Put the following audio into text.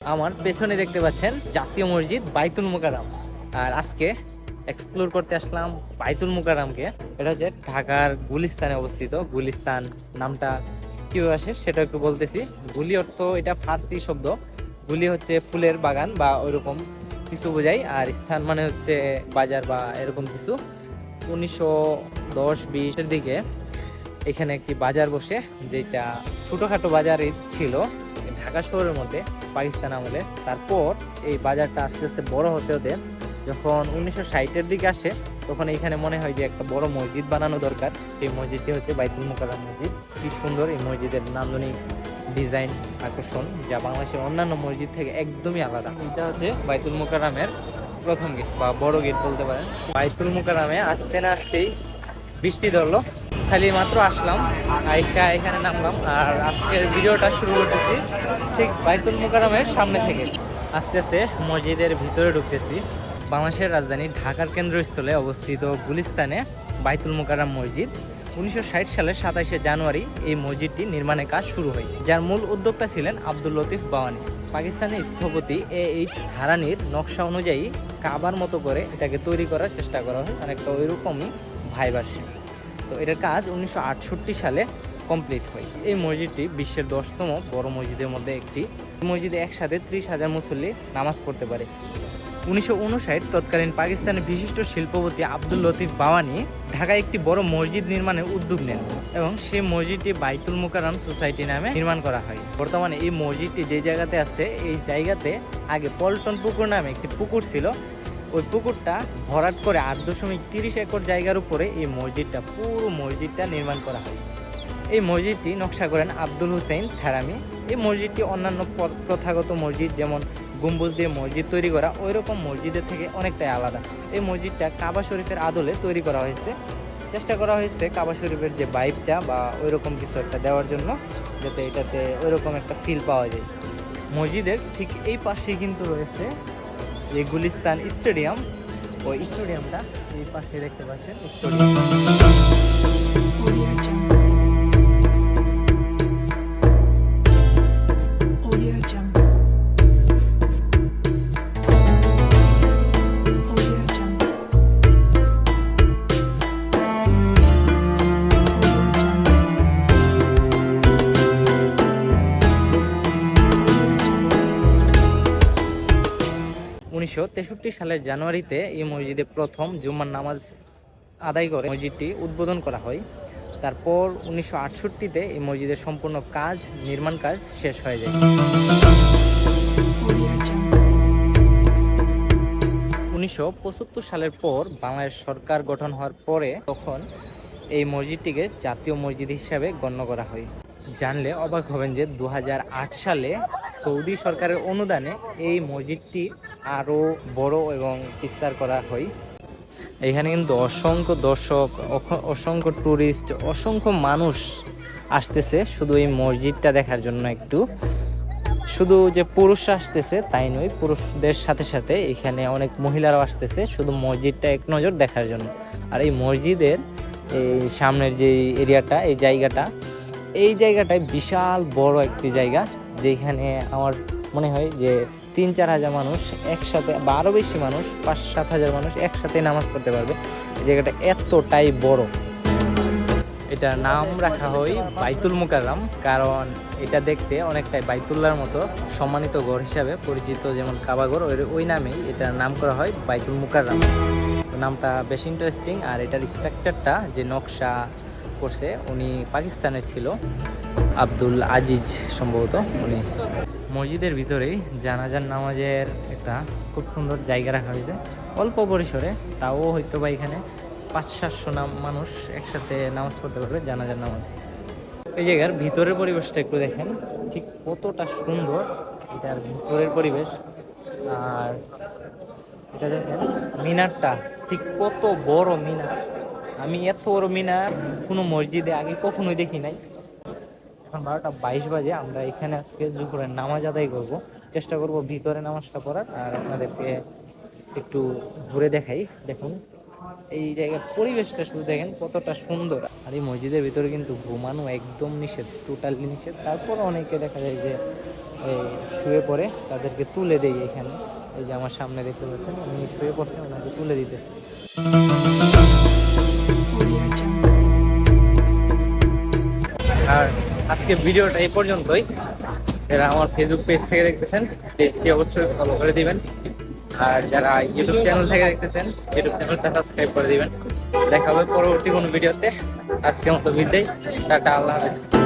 আমার পেছনে দেখতে পাচ্ছেন জাতীয় মসজিদ বাইতুল মুকাররম। আর আজকে এক্সপ্লোর করতে আসলাম বাইতুল মুকাররমকে। এটা হচ্ছে ঢাকার গুলিস্তানে অবস্থিত। গুলিস্তান নামটা কিভাবে আসে সেটা একটু বলতেছি। গুলি অর্থ এটা ফার্সি শব্দ। গুলি হচ্ছে ফুলের বাগান বা ওইরকম কিছু বোঝায়, আর স্থান মানে হচ্ছে বাজার বা এরকম কিছু। 1910-20-এর দিকে এখানে একটি বাজার বসে, যেটা ছোটখাটো বাজারই ছিল ঢাকা শহরের মধ্যে পাকিস্তান আমলে। তারপর এই বাজারটা আস্তে আস্তে বড় হতে হতে যখন 1960-এর দিকে আসে, তখন এখানে মনে হয় যে একটা বড় মসজিদ বানানো দরকার। সেই মসজিদটি হচ্ছে বাইতুল মুকাররম মসজিদ। কি সুন্দর এই মসজিদের নান্দনিক ডিজাইন, আকর্ষণ, যা বাংলাদেশের অন্যান্য মসজিদ থেকে একদমই আলাদা। এটা হচ্ছে বাইতুল মুকাররমের প্রথম গেট বা বড় গেট বলতে পারেন। বাইতুল মুকাররমে আসতে না আসতেই বৃষ্টি ধরলো। খালি মাত্র আসলাম, আইসা এখানে নামলাম, আর আজকের ভিডিওটা শুরু করতেছি ঠিক বাইতুল মুকাররমের সামনে থেকে। আস্তে আস্তে মসজিদের ভিতরে ঢুকতেছি। বাংলাদেশের রাজধানী ঢাকার কেন্দ্রস্থলে অবস্থিত গুলিস্তানে বাইতুল মুকাররম মসজিদ। 1960 সালের 27শে জানুয়ারি এই মসজিদটি নির্মাণের কাজ শুরু হয়, যার মূল উদ্যোক্তা ছিলেন আব্দুল লতিফ বাওয়ানি। পাকিস্তানের স্থপতি এইচ ধারানির নকশা অনুযায়ী কাবার মতো করে এটাকে তৈরি করার চেষ্টা করা হয়, অনেকটা ওইরকমই ভাইব আসে। তো এটার কাজ 1968 সালে কমপ্লিট হয়। এই মসজিদটি বিশ্বের 10তম বড় মসজিদের মধ্যে একটি। মসজিদে একসাথে 30,000 মুসল্লি নামাজ পড়তে পারে। 1959 তৎকালীন পাকিস্তানের বিশিষ্ট শিল্পপতি আব্দুল লতিফ বাওয়ানি ঢাকায় একটি বড় মসজিদ নির্মাণের উদ্যোগ নেন এবং সেই মসজিদটি বাইতুল মুকাররম সোসাইটি নামে নির্মাণ করা হয়। বর্তমানে এই মসজিদটি যে জায়গাতে আছে, এই জায়গাতে আগে পল্টন পুকুর নামে একটি পুকুর ছিল। ওই পুকুরটা ভরাট করে 8.30 একর জায়গার উপরে এই মসজিদটা, পুরো মসজিদটা নির্মাণ করা হয়। এই মসজিদটি নকশা করেন আব্দুল হুসেইন থারামি। এই মসজিদটি অন্যান্য প্রথাগত মসজিদ যেমন গম্বুজ দিয়ে মসজিদ তৈরি করা, ওই রকম মসজিদের থেকে অনেকটাই আলাদা। এই মসজিদটা কাবা শরীফের আদলে তৈরি করা হয়েছে। চেষ্টা করা হয়েছে কাবা শরীফের যে ভাইবটা বা ওই রকম কিছু একটা দেওয়ার জন্য, যাতে এটাতে ওই রকম একটা ফিল পাওয়া যায়। মসজিদের ঠিক এই পাশেই কিন্তু রয়েছে যে গুলিস্তান স্টেডিয়াম। ওই স্টেডিয়ামটা এই পাশে দেখতে পাচ্ছেন। স্টেডিয়াম 1963 সালের জানুয়ারিতে এই মসজিদে প্রথম জুম্মার নামাজ আদায় করে মসজিদটি উদ্বোধন করা হয়। তারপর 1968-তে এই মসজিদের সম্পূর্ণ নির্মাণ কাজ শেষ হয়ে যায়। 1975 সালের পর বাংলাদেশ সরকার গঠন হওয়ার পরে তখন এই মসজিদটিকে জাতীয় মসজিদ হিসাবে গণ্য করা হয়। জানলে অবাক হবেন যে 2008 সালে সৌদি সরকারের অনুদানে এই মসজিদটি আরও বড় এবং বিস্তার করা হয়। এখানে কিন্তু অসংখ্য দর্শক, অসংখ্য টুরিস্ট, অসংখ্য মানুষ আসতেছে শুধু এই মসজিদটা দেখার জন্য। একটু শুধু যে পুরুষরা আসতেছে তাই নয়, পুরুষদের সাথে সাথে এখানে অনেক মহিলারাও আসতেছে শুধু মসজিদটা এক নজর দেখার জন্য। আর এই মসজিদের এই সামনের যে এরিয়াটা, এই জায়গাটায় বিশাল বড় একটি জায়গা, যেখানে আমার মনে হয় যে 3-4 হাজার মানুষ একসাথে বা আরও বেশি মানুষ, 5-7 হাজার মানুষ একসাথে নামাজ পড়তে পারবে। এই জায়গাটা এতটাই বড়। এটার নাম রাখা হয় বাইতুল মুকাররম, কারণ এটা দেখতে অনেকটাই বাইতুল্লাহর মতো সম্মানিত ঘর হিসাবে পরিচিত, যেমন কাবাঘর, ওই নামেই এটার নাম করা হয় বাইতুল মুকাররম। নামটা বেশ ইন্টারেস্টিং। আর এটার স্ট্রাকচারটা যে নকশা করছে, উনি পাকিস্তানের ছিল, আব্দুল আজিজ সম্ভবত উনি। মসজিদের ভিতরেই জানাজার নামাজের একটা খুব সুন্দর জায়গা রাখা হয়েছে, অল্প পরিসরে, তাও হয়তো বা এখানে 500-700 মানুষ একসাথে নামাজ পড়তে পারবে জানাজার নামাজ। এই জায়গার ভিতরের পরিবেশটা একটু দেখেন ঠিক কতটা সুন্দর এটার ভিতরের পরিবেশ। আর এটা দেখেন মিনারটা ঠিক কত বড় মিনার। আমি এত বড় মিনার কোনো মসজিদে আগে কখনোই দেখি নাই। এখন 12টা 22 বাজে, আমরা এখানে আজকে জুহরের নামাজ আদায় করব। চেষ্টা করব ভিতরে নামাজটা পড়ার, আর আপনাদেরকে একটু ঘুরে দেখাই। দেখুন এই জায়গার পরিবেশটা শুধু দেখেন কতটা সুন্দর। আর এই মসজিদের ভিতরে কিন্তু ঘুমানো একদম নিষেধ, টোটালি নিষেধ। তারপর অনেকে দেখা যায় যে শুয়ে পড়ে তাদেরকে তুলে দেই এখানে। এই যে আমার সামনে দেখতে পাচ্ছেন উনি শুয়ে পড়ছে, ওনাকে তুলে দিতেছে। আর আজকে ভিডিওটা এই পর্যন্তই। যারা আমার ফেসবুক পেজ থেকে দেখতেছেন পেজটি অবশ্যই ফলো করে দিবেন, আর যারা ইউটিউব চ্যানেল থেকে দেখতেছেন ইউটিউব চ্যানেলটা সাবস্ক্রাইব করে দিবেন। দেখা হবে পরবর্তী কোনো ভিডিওতে। আজকের মতো বিদায়, টাটা, আল্লাহ হাফেজ।